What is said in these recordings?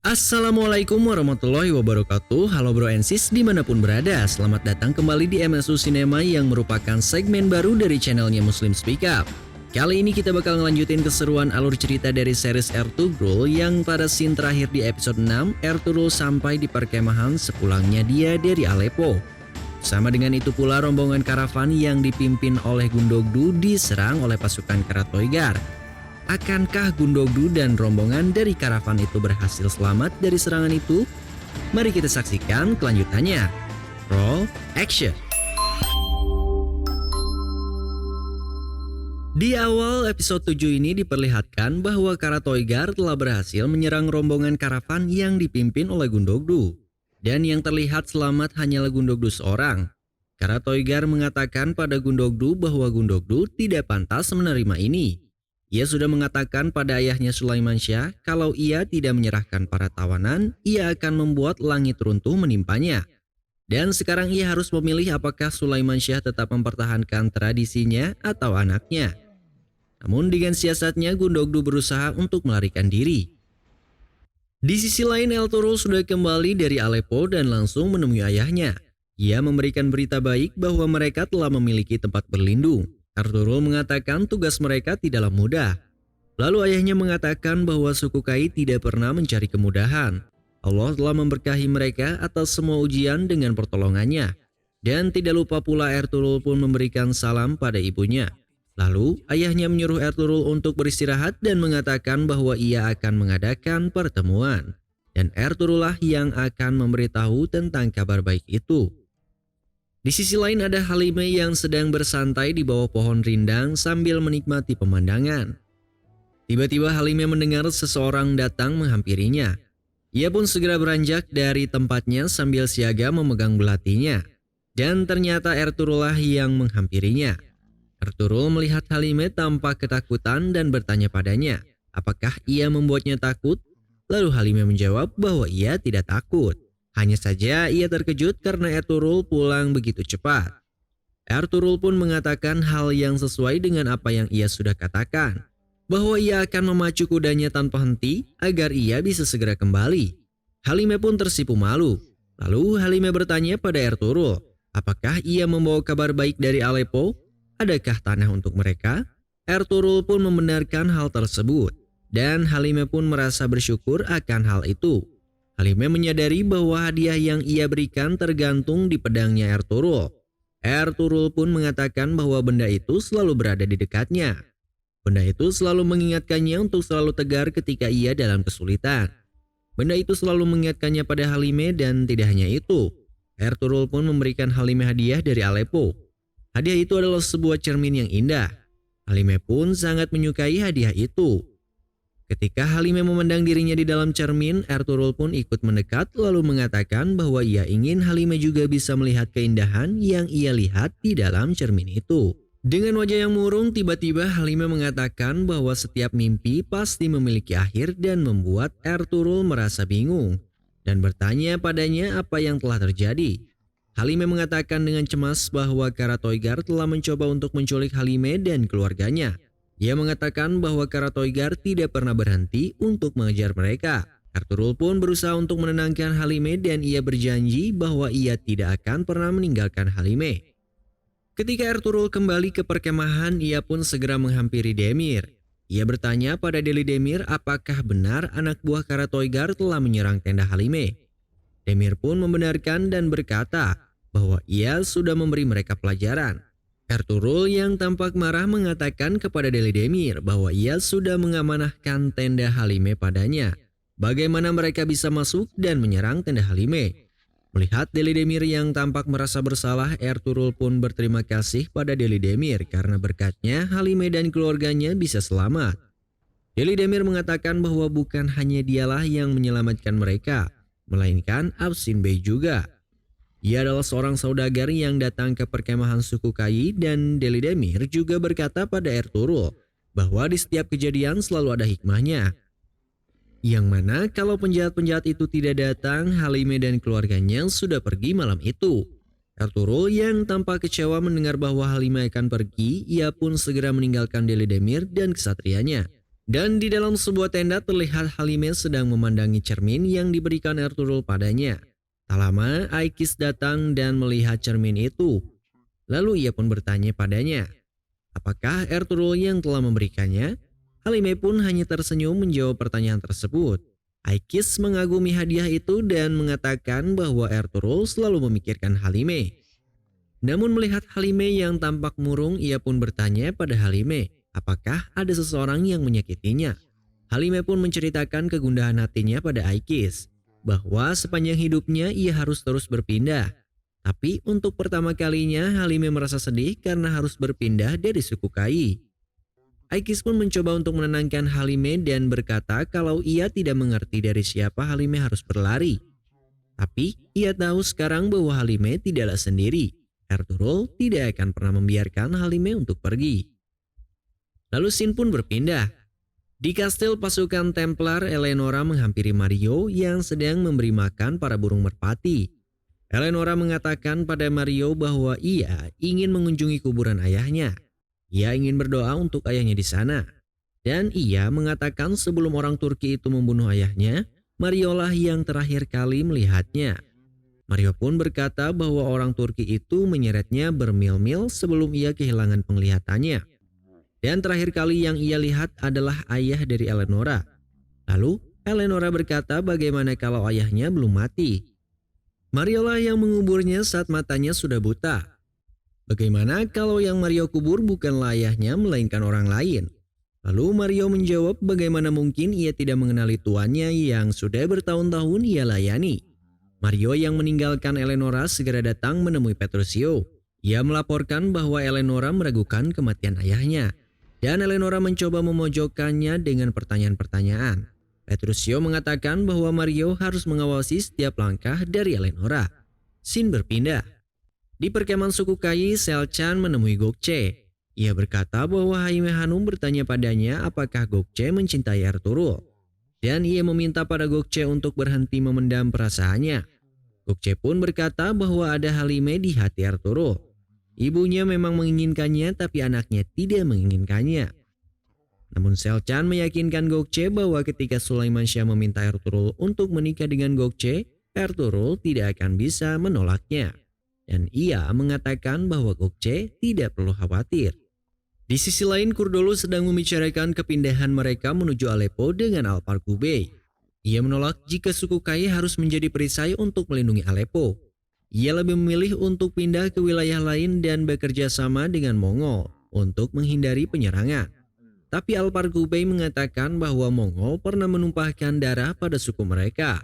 Assalamualaikum warahmatullahi wabarakatuh. Halo bro and sis dimanapun berada. Selamat datang kembali di MSU Cinema yang merupakan segmen baru dari channelnya Muslim Speak Up. Kali ini kita bakal ngelanjutin keseruan alur cerita dari series Ertugrul yang pada scene terakhir di episode 6, Ertugrul sampai di perkemahan sepulangnya dia dari Aleppo. Sama dengan itu pula rombongan karavan yang dipimpin oleh Gundogdu diserang oleh pasukan Karatoigar. Akankah Gundogdu dan rombongan dari karavan itu berhasil selamat dari serangan itu? Mari kita saksikan kelanjutannya. Roll action. Di awal episode 7 ini diperlihatkan bahwa Karatoigar telah berhasil menyerang rombongan karavan yang dipimpin oleh Gundogdu. Dan yang terlihat selamat hanyalah Gundogdu seorang. Karatoigar mengatakan pada Gundogdu bahwa Gundogdu tidak pantas menerima ini. Ia sudah mengatakan pada ayahnya Sulaiman Syah kalau ia tidak menyerahkan para tawanan, ia akan membuat langit runtuh menimpanya. Dan sekarang ia harus memilih apakah Sulaiman Syah tetap mempertahankan tradisinya atau anaknya. Namun dengan siasatnya Gundogdu berusaha untuk melarikan diri. Di sisi lain Ertugrul sudah kembali dari Aleppo dan langsung menemui ayahnya. Ia memberikan berita baik bahwa mereka telah memiliki tempat berlindung. Ertugrul mengatakan tugas mereka tidaklah mudah. Lalu ayahnya mengatakan bahwa suku Kai tidak pernah mencari kemudahan. Allah telah memberkahi mereka atas semua ujian dengan pertolongannya. Dan tidak lupa pula Ertugrul pun memberikan salam pada ibunya. Lalu ayahnya menyuruh Ertugrul untuk beristirahat dan mengatakan bahwa ia akan mengadakan pertemuan. Dan Ertugrul lah yang akan memberitahu tentang kabar baik itu. Di sisi lain ada Halime yang sedang bersantai di bawah pohon rindang sambil menikmati pemandangan. Tiba-tiba Halime mendengar seseorang datang menghampirinya. Ia pun segera beranjak dari tempatnya sambil siaga memegang belatinya. Dan ternyata Ertugrul lah yang menghampirinya. Ertugrul melihat Halime tampak ketakutan dan bertanya padanya, apakah ia membuatnya takut? Lalu Halime menjawab bahwa ia tidak takut. Hanya saja ia terkejut karena Ertugrul pulang begitu cepat. Ertugrul pun mengatakan hal yang sesuai dengan apa yang ia sudah katakan. Bahwa ia akan memacu kudanya tanpa henti agar ia bisa segera kembali. Halime pun tersipu malu. Lalu Halime bertanya pada Ertugrul, apakah ia membawa kabar baik dari Aleppo? Adakah tanah untuk mereka? Ertugrul pun membenarkan hal tersebut. Dan Halime pun merasa bersyukur akan hal itu. Halime menyadari bahwa hadiah yang ia berikan tergantung di pedangnya Ertugrul. Ertugrul pun mengatakan bahwa benda itu selalu berada di dekatnya. Benda itu selalu mengingatkannya untuk selalu tegar ketika ia dalam kesulitan. Benda itu selalu mengingatkannya pada Halime dan tidak hanya itu. Ertugrul pun memberikan Halime hadiah dari Aleppo. Hadiah itu adalah sebuah cermin yang indah. Halime pun sangat menyukai hadiah itu. Ketika Halime memandang dirinya di dalam cermin, Ertugrul pun ikut mendekat lalu mengatakan bahwa ia ingin Halime juga bisa melihat keindahan yang ia lihat di dalam cermin itu. Dengan wajah yang murung, tiba-tiba Halime mengatakan bahwa setiap mimpi pasti memiliki akhir dan membuat Ertugrul merasa bingung dan bertanya padanya apa yang telah terjadi. Halime mengatakan dengan cemas bahwa Karatoigar telah mencoba untuk menculik Halime dan keluarganya. Ia mengatakan bahwa Karatoigar tidak pernah berhenti untuk mengejar mereka. Ertugrul pun berusaha untuk menenangkan Halime dan ia berjanji bahwa ia tidak akan pernah meninggalkan Halime. Ketika Ertugrul kembali ke perkemahan, ia pun segera menghampiri Demir. Ia bertanya pada Deli Demir apakah benar anak buah Karatoigar telah menyerang tenda Halime. Demir pun membenarkan dan berkata bahwa ia sudah memberi mereka pelajaran. Ertugrul yang tampak marah mengatakan kepada Deli Demir bahwa ia sudah mengamanahkan tenda Halime padanya. Bagaimana mereka bisa masuk dan menyerang tenda Halime? Melihat Deli Demir yang tampak merasa bersalah, Ertugrul pun berterima kasih pada Deli Demir karena berkatnya Halime dan keluarganya bisa selamat. Deli Demir mengatakan bahwa bukan hanya dialah yang menyelamatkan mereka, melainkan Afsin Bey juga. Ia adalah seorang saudagar yang datang ke perkemahan suku Kai dan Deli Demir juga berkata pada Ertugrul bahwa di setiap kejadian selalu ada hikmahnya. Yang mana kalau penjahat-penjahat itu tidak datang, Halime dan keluarganya sudah pergi malam itu. Ertugrul yang tampak kecewa mendengar bahwa Halime akan pergi, ia pun segera meninggalkan Deli Demir dan kesatrianya. Dan di dalam sebuah tenda terlihat Halime sedang memandangi cermin yang diberikan Ertugrul padanya. Tak lama, Aikis datang dan melihat cermin itu. Lalu ia pun bertanya padanya, apakah Ertugrul yang telah memberikannya? Halime pun hanya tersenyum menjawab pertanyaan tersebut. Aikis mengagumi hadiah itu dan mengatakan bahwa Ertugrul selalu memikirkan Halime. Namun melihat Halime yang tampak murung, ia pun bertanya pada Halime, apakah ada seseorang yang menyakitinya? Halime pun menceritakan kegundahan hatinya pada Aikis, bahwa sepanjang hidupnya ia harus terus berpindah. Tapi untuk pertama kalinya Halime merasa sedih karena harus berpindah dari suku Kai. Aikis pun mencoba untuk menenangkan Halime dan berkata kalau ia tidak mengerti dari siapa Halime harus berlari. Tapi ia tahu sekarang bahwa Halime tidaklah sendiri. Ertugrul tidak akan pernah membiarkan Halime untuk pergi. Lalu scene pun berpindah. Di kastil pasukan Templar, Eleonora menghampiri Mario yang sedang memberi makan para burung merpati. Eleonora mengatakan pada Mario bahwa ia ingin mengunjungi kuburan ayahnya. Ia ingin berdoa untuk ayahnya di sana. Dan ia mengatakan sebelum orang Turki itu membunuh ayahnya, Mariolah yang terakhir kali melihatnya. Mario pun berkata bahwa orang Turki itu menyeretnya bermil-mil sebelum ia kehilangan penglihatannya. Dan terakhir kali yang ia lihat adalah ayah dari Eleonora. Lalu Eleonora berkata bagaimana kalau ayahnya belum mati. Mariolah yang menguburnya saat matanya sudah buta. Bagaimana kalau yang Mario kubur bukanlah ayahnya melainkan orang lain? Lalu Mario menjawab bagaimana mungkin ia tidak mengenali tuannya yang sudah bertahun-tahun ia layani. Mario yang meninggalkan Eleonora segera datang menemui Petruccio. Ia melaporkan bahwa Eleonora meragukan kematian ayahnya. Dan Eleonora mencoba memojokkannya dengan pertanyaan-pertanyaan. Petruccio mengatakan bahwa Mario harus mengawasi setiap langkah dari Eleonora. Scene berpindah. Di perkemahan suku Kai, Selchan menemui Gokce. Ia berkata bahwa Haime Hanum bertanya padanya apakah Gokce mencintai Ertugrul. Dan ia meminta pada Gokce untuk berhenti memendam perasaannya. Gokce pun berkata bahwa ada Halime di hati Ertugrul. Ibunya memang menginginkannya tapi anaknya tidak menginginkannya. Namun Selchan meyakinkan Gokce bahwa ketika Sulaiman Shah meminta Ertugrul untuk menikah dengan Gokce, Ertugrul tidak akan bisa menolaknya. Dan ia mengatakan bahwa Gokce tidak perlu khawatir. Di sisi lain, Kurdolo sedang membicarakan kepindahan mereka menuju Aleppo dengan Alpar Gubey. Ia menolak jika suku Kai harus menjadi perisai untuk melindungi Aleppo. Ia lebih memilih untuk pindah ke wilayah lain dan bekerja sama dengan Mongol untuk menghindari penyerangan. Tapi Alpar Gubey mengatakan bahwa Mongol pernah menumpahkan darah pada suku mereka.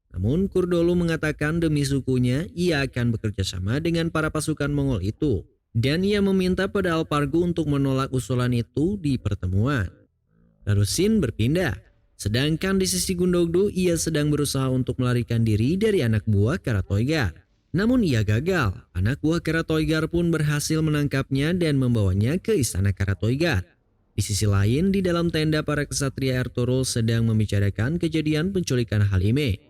Namun Kurdolo mengatakan demi sukunya ia akan bekerja sama dengan para pasukan Mongol itu. Dan ia meminta pada Alpargu untuk menolak usulan itu di pertemuan. Lalu scene berpindah. Sedangkan di sisi Gundogdu ia sedang berusaha untuk melarikan diri dari anak buah Karatoigar. Namun ia gagal. Anak buah Karatoigar pun berhasil menangkapnya dan membawanya ke istana Karatoigar. Di sisi lain, di dalam tenda para kesatria Ertugrul sedang membicarakan kejadian penculikan Halime.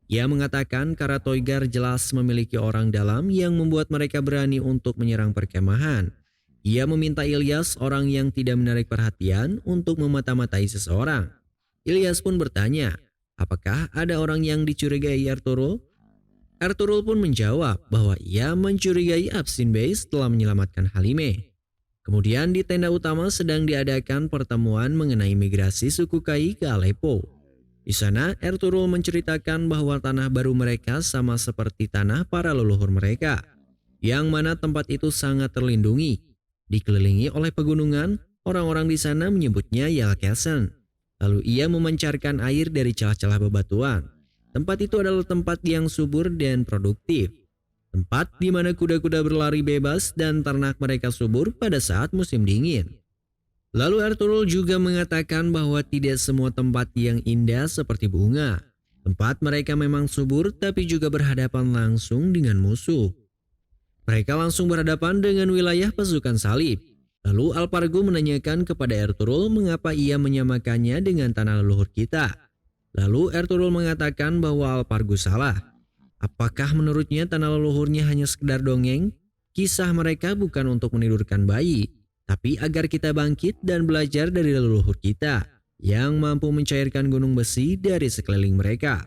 Ia mengatakan Karatoigar jelas memiliki orang dalam yang membuat mereka berani untuk menyerang perkemahan. Ia meminta Ilyas, orang yang tidak menarik perhatian, untuk memata-matai seseorang. Ilyas pun bertanya, apakah ada orang yang dicurigai Ertugrul? Ertugrul pun menjawab bahwa ia mencurigai Absin Bey setelah menyelamatkan Halime. Kemudian di tenda utama sedang diadakan pertemuan mengenai migrasi suku Kai ke Aleppo. Di sana, Ertugrul menceritakan bahwa tanah baru mereka sama seperti tanah para leluhur mereka, yang mana tempat itu sangat terlindungi. Dikelilingi oleh pegunungan, orang-orang di sana menyebutnya Yalkesen. Lalu ia memancarkan air dari celah-celah bebatuan. Tempat itu adalah tempat yang subur dan produktif. Tempat di mana kuda-kuda berlari bebas dan ternak mereka subur pada saat musim dingin. Lalu Ertugrul juga mengatakan bahwa tidak semua tempat yang indah seperti bunga. Tempat mereka memang subur tapi juga berhadapan langsung dengan musuh. Mereka langsung berhadapan dengan wilayah pasukan salib. Lalu Alpargu menanyakan kepada Ertugrul mengapa ia menyamakannya dengan tanah leluhur kita. Lalu Ertugrul mengatakan bahwa Alpargu salah. Apakah menurutnya tanah leluhurnya hanya sekedar dongeng? Kisah mereka bukan untuk menidurkan bayi, tapi agar kita bangkit dan belajar dari leluhur kita. yang mampu mencairkan gunung besi dari sekeliling mereka.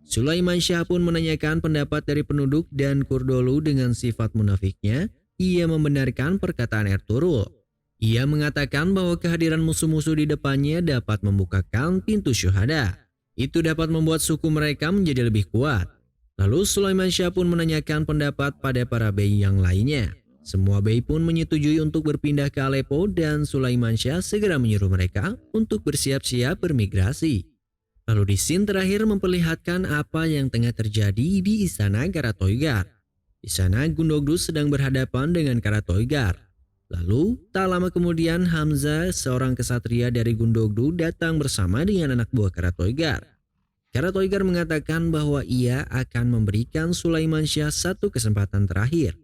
Sulaiman Syah pun menanyakan pendapat dari penduduk dan Kurdolu dengan sifat munafiknya. Ia membenarkan perkataan Ertuğrul. Ia mengatakan bahwa kehadiran musuh-musuh di depannya dapat membukakan pintu syuhada. Itu dapat membuat suku mereka menjadi lebih kuat. Lalu Sulaiman Syah pun menanyakan pendapat pada para bey yang lainnya. Semua bey pun menyetujui untuk berpindah ke Aleppo dan Sulaiman Syah segera menyuruh mereka untuk bersiap-siap bermigrasi. Lalu di scene terakhir memperlihatkan apa yang tengah terjadi di istana Karatoygar. Di sana Gundogdu sedang berhadapan dengan Karatoygar. Lalu tak lama kemudian Hamzah, seorang kesatria dari Gundogdu, datang bersama dengan anak buah Karatoygar. Karatoygar mengatakan bahwa ia akan memberikan Sulaiman Syah satu kesempatan terakhir.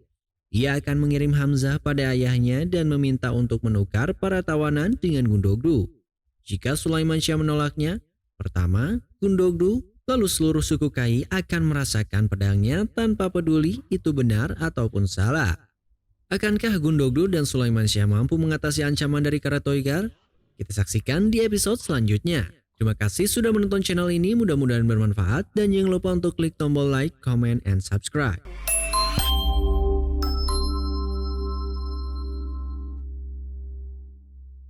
Ia akan mengirim Hamzah pada ayahnya dan meminta untuk menukar para tawanan dengan Gundogdu. Jika Sulaiman Syah menolaknya, pertama, Gundogdu, lalu seluruh suku Kai akan merasakan pedangnya tanpa peduli itu benar ataupun salah. Akankah Gundogdu dan Sulaiman Syah mampu mengatasi ancaman dari Karatoygar? Kita saksikan di episode selanjutnya. Terima kasih sudah menonton channel ini, mudah-mudahan bermanfaat dan jangan lupa untuk klik tombol like, comment, and subscribe.